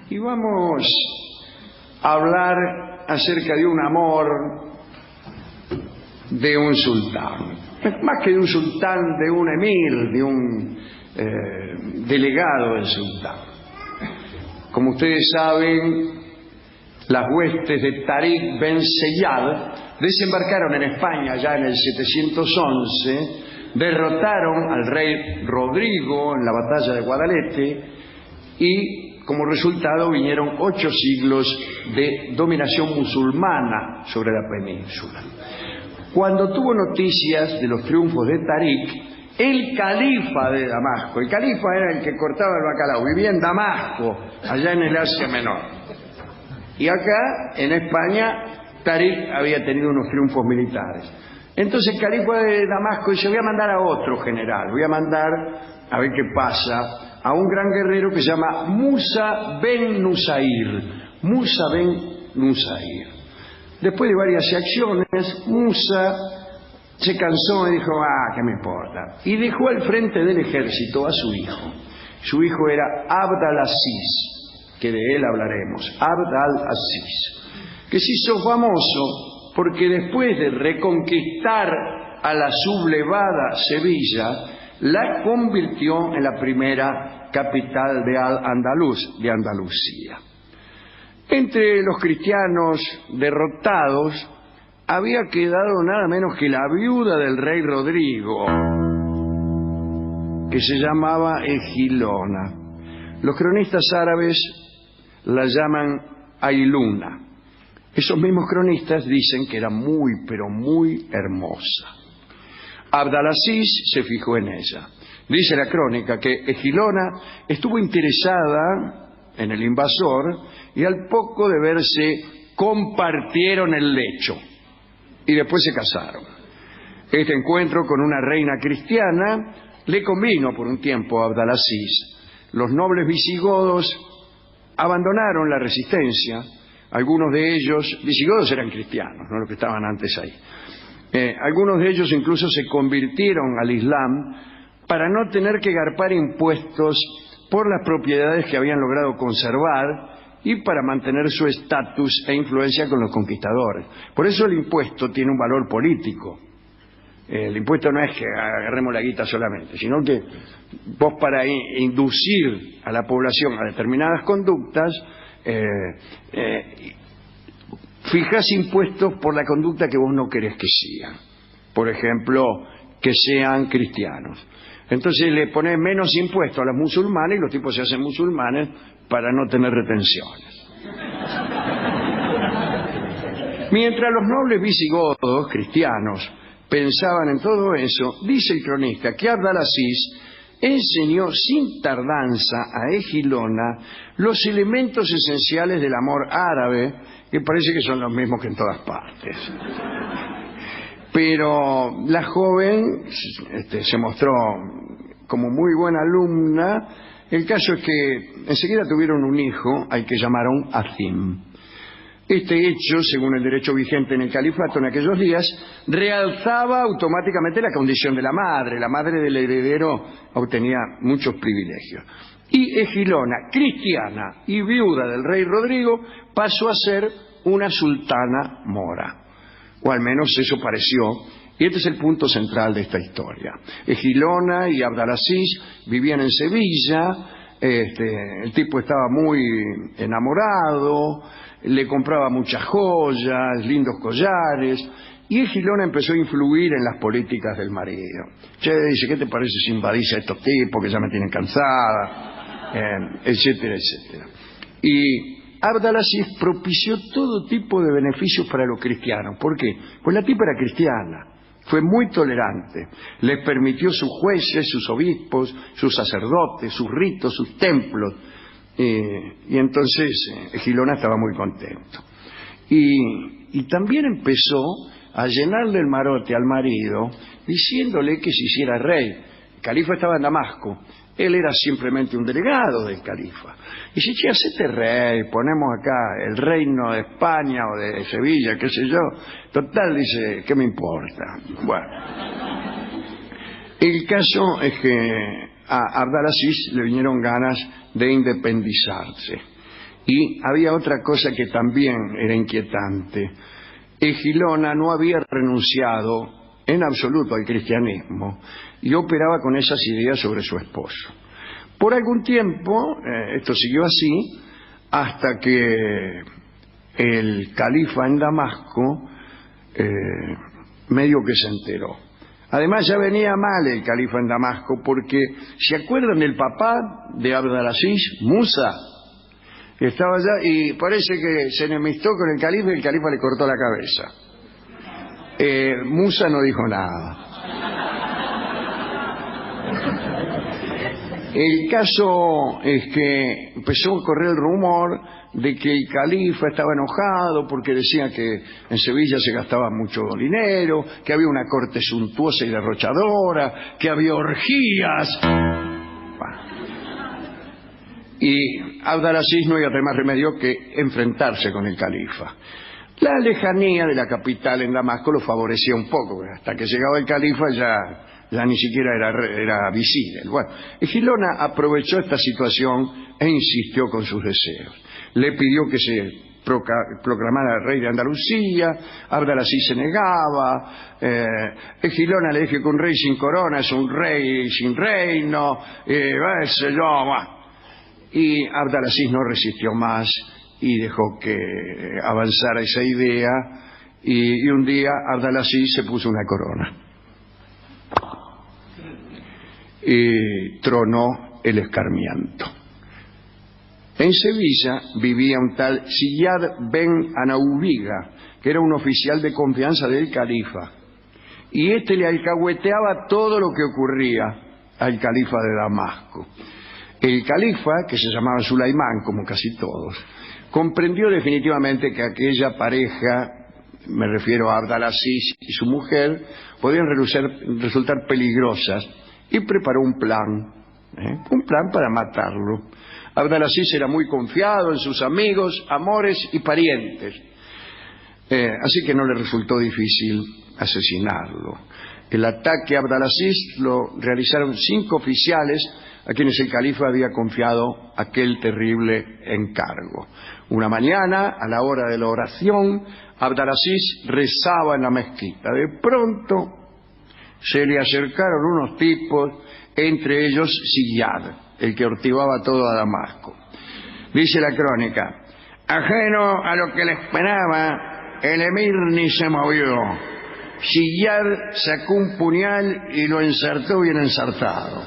y vamos a hablar acerca de un amor de un sultán. Más que de un sultán, de un emir, de un delegado del sultán. Como ustedes saben, las huestes de Tariq Ben Ziyad desembarcaron en España ya en el 711, derrotaron al rey Rodrigo en la batalla de Guadalete y como resultado vinieron 8 siglos de dominación musulmana sobre la península. Cuando tuvo noticias de los triunfos de Tariq, el califa de Damasco, el califa era el que cortaba el bacalao, vivía en Damasco, allá en el Asia Menor. Y acá, en España, Tariq había tenido unos triunfos militares. Entonces el califa de Damasco dice, voy a mandar a otro general, voy a mandar, a ver qué pasa, a un gran guerrero que se llama Musa ben Nusair. Musa ben Nusair. Después de varias acciones, Musa se cansó y dijo, ¿qué me importa? Y dejó al frente del ejército a su hijo. Su hijo era Abd al-Aziz, que de él hablaremos. Abd al-Aziz, que se hizo famoso porque después de reconquistar a la sublevada Sevilla, la convirtió en la primera capital de Al-Andalus, de Andalucía. Entre los cristianos derrotados había quedado nada menos que la viuda del rey Rodrigo, que se llamaba Egilona. Los cronistas árabes la llaman Ailuna. Esos mismos cronistas dicen que era muy, pero muy hermosa. Abd al-Aziz se fijó en ella. Dice la crónica que Egilona estuvo interesada en el invasor y al poco de verse compartieron el lecho y después se casaron. Este encuentro con una reina cristiana le convino por un tiempo a Abd al-Aziz. Los nobles visigodos abandonaron la resistencia. Algunos de ellos, visigodos eran cristianos, no los que estaban antes ahí. Algunos de ellos incluso se convirtieron al Islam para no tener que garpar impuestos por las propiedades que habían logrado conservar y para mantener su estatus e influencia con los conquistadores. Por eso el impuesto tiene un valor político. El impuesto no es que agarremos la guita solamente, sino que vos para inducir a la población a determinadas conductas, fijas impuestos por la conducta que vos no querés que sigan. Por ejemplo, que sean cristianos. Entonces le pones menos impuestos a los musulmanes y los tipos se hacen musulmanes para no tener retenciones. Mientras los nobles visigodos cristianos pensaban en todo eso, dice el cronista que Abd al-Aziz enseñó sin tardanza a Egilona los elementos esenciales del amor árabe, que parece que son los mismos que en todas partes. Pero la joven se mostró como muy buena alumna. El caso es que enseguida tuvieron un hijo al que llamaron Azim. Este hecho, según el derecho vigente en el califato en aquellos días, realzaba automáticamente la condición de la madre. La madre del heredero obtenía muchos privilegios. Y Egilona, cristiana y viuda del rey Rodrigo, pasó a ser una sultana mora. O al menos eso pareció. Y este es el punto central de esta historia. Egilona y Abd al-Aziz vivían en Sevilla. El tipo estaba muy enamorado, le compraba muchas joyas, lindos collares, y Egilona empezó a influir en las políticas del marido. Dice, ¿qué te parece si invadís a estos tipos que ya me tienen cansada? Etcétera, etcétera. Y Abd al-Aziz propició todo tipo de beneficios para los cristianos. ¿Por qué? Pues la tipa era cristiana. Fue muy tolerante. Les permitió sus jueces, sus obispos, sus sacerdotes, sus ritos, sus templos. Y entonces Egilona estaba muy contento. Y también empezó a llenarle el marote al marido, diciéndole que se hiciera rey. El califa estaba en Damasco. Él era simplemente un delegado del califa. Y dice, hacete rey, ponemos acá el reino de España o de Sevilla, qué sé yo. Total, dice, ¿qué me importa? Bueno. El caso es que a Abd al-Aziz le vinieron ganas de independizarse. Y había otra cosa que también era inquietante. Egilona no había renunciado en absoluto al cristianismo y operaba con esas ideas sobre su esposo. Por algún tiempo, esto siguió así, hasta que el califa en Damasco medio que se enteró. Además ya venía mal el califa en Damasco porque, ¿se acuerdan del papá de Abd al-Aziz, Musa? Que estaba allá y parece que se enemistó con el califa y el califa le cortó la cabeza. Musa no dijo nada. El caso es que empezó a correr el rumor de que el califa estaba enojado porque decía que en Sevilla se gastaba mucho dinero, que había una corte suntuosa y derrochadora, que había orgías. Y Abd al-Aziz no había más remedio que enfrentarse con el califa. La lejanía de la capital en Damasco lo favorecía un poco, hasta que llegaba el califa ya ni siquiera era visible. Bueno, Egilona aprovechó esta situación e insistió con sus deseos. Le pidió que se proclamara rey de Andalucía. Abd al-Aziz se negaba. Egilona le dijo que un rey sin corona es un rey sin reino. Y Abd al-Aziz no resistió más y dejó que avanzara esa idea, y un día Abd al-Aziz se puso una corona y tronó el escarmiento. En Sevilla vivía un tal Ziyad ben Anaubiga, que era un oficial de confianza del califa, y este le alcahueteaba todo lo que ocurría al califa de Damasco. El califa, que se llamaba Sulaimán, como casi todos, comprendió definitivamente que aquella pareja, me refiero a Abd al-Aziz y su mujer, podían resultar peligrosas, y preparó un plan para matarlo. Abd al-Aziz era muy confiado en sus amigos, amores y parientes, así que no le resultó difícil asesinarlo. El ataque a Abd al-Aziz lo realizaron 5 oficiales a quienes el califa había confiado aquel terrible encargo. Una mañana, a la hora de la oración, Abd al-Aziz rezaba en la mezquita. De pronto se le acercaron unos tipos, entre ellos Ziyad, el que ortivaba todo a Damasco. Dice la crónica: ajeno a lo que le esperaba, el emir ni se movió. Ziyad sacó un puñal y lo ensartó bien ensartado.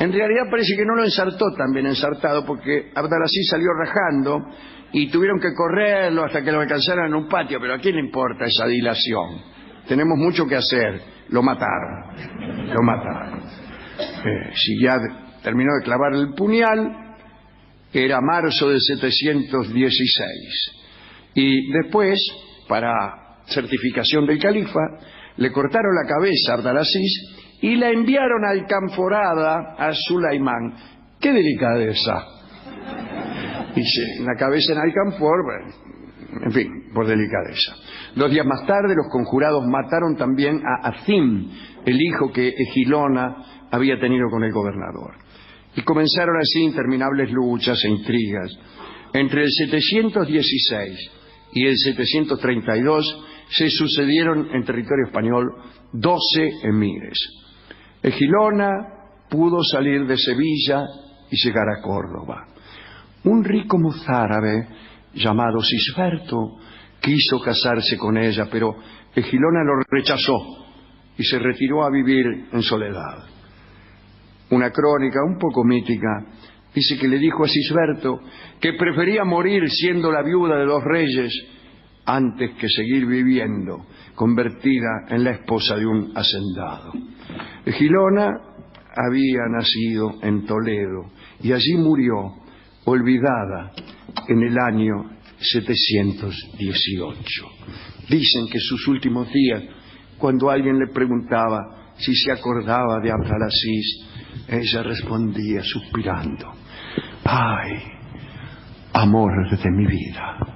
En realidad parece que no lo ensartó tan bien ensartado, porque Abd al-Aziz salió rajando y tuvieron que correrlo hasta que lo alcanzaran en un patio. Pero ¿a quién le importa esa dilación? Tenemos mucho que hacer. Lo mataron. Ziyad terminó de clavar el puñal. Era marzo de 716. Y después, para certificación del califa, le cortaron la cabeza a Abd al-Aziz y la enviaron alcanforada a Sulaimán. ¡Qué delicadeza! Dice, la cabeza en alcanfor, en fin, por delicadeza. 2 días más tarde, los conjurados mataron también a Azim, el hijo que Egilona había tenido con el gobernador. Y comenzaron así interminables luchas e intrigas. Entre el 716 y el 732 se sucedieron en territorio español 12 emires. Egilona pudo salir de Sevilla y llegar a Córdoba. Un rico mozárabe llamado Sisberto quiso casarse con ella, pero Egilona lo rechazó y se retiró a vivir en soledad. Una crónica un poco mítica dice que le dijo a Sisberto que prefería morir siendo la viuda de 2 reyes antes que seguir viviendo convertida en la esposa de un hacendado. Egilona había nacido en Toledo y allí murió, olvidada, en el año 718. Dicen que sus últimos días, cuando alguien le preguntaba si se acordaba de Abd al-Aziz, ella respondía suspirando: ¡ay, amor de mi vida!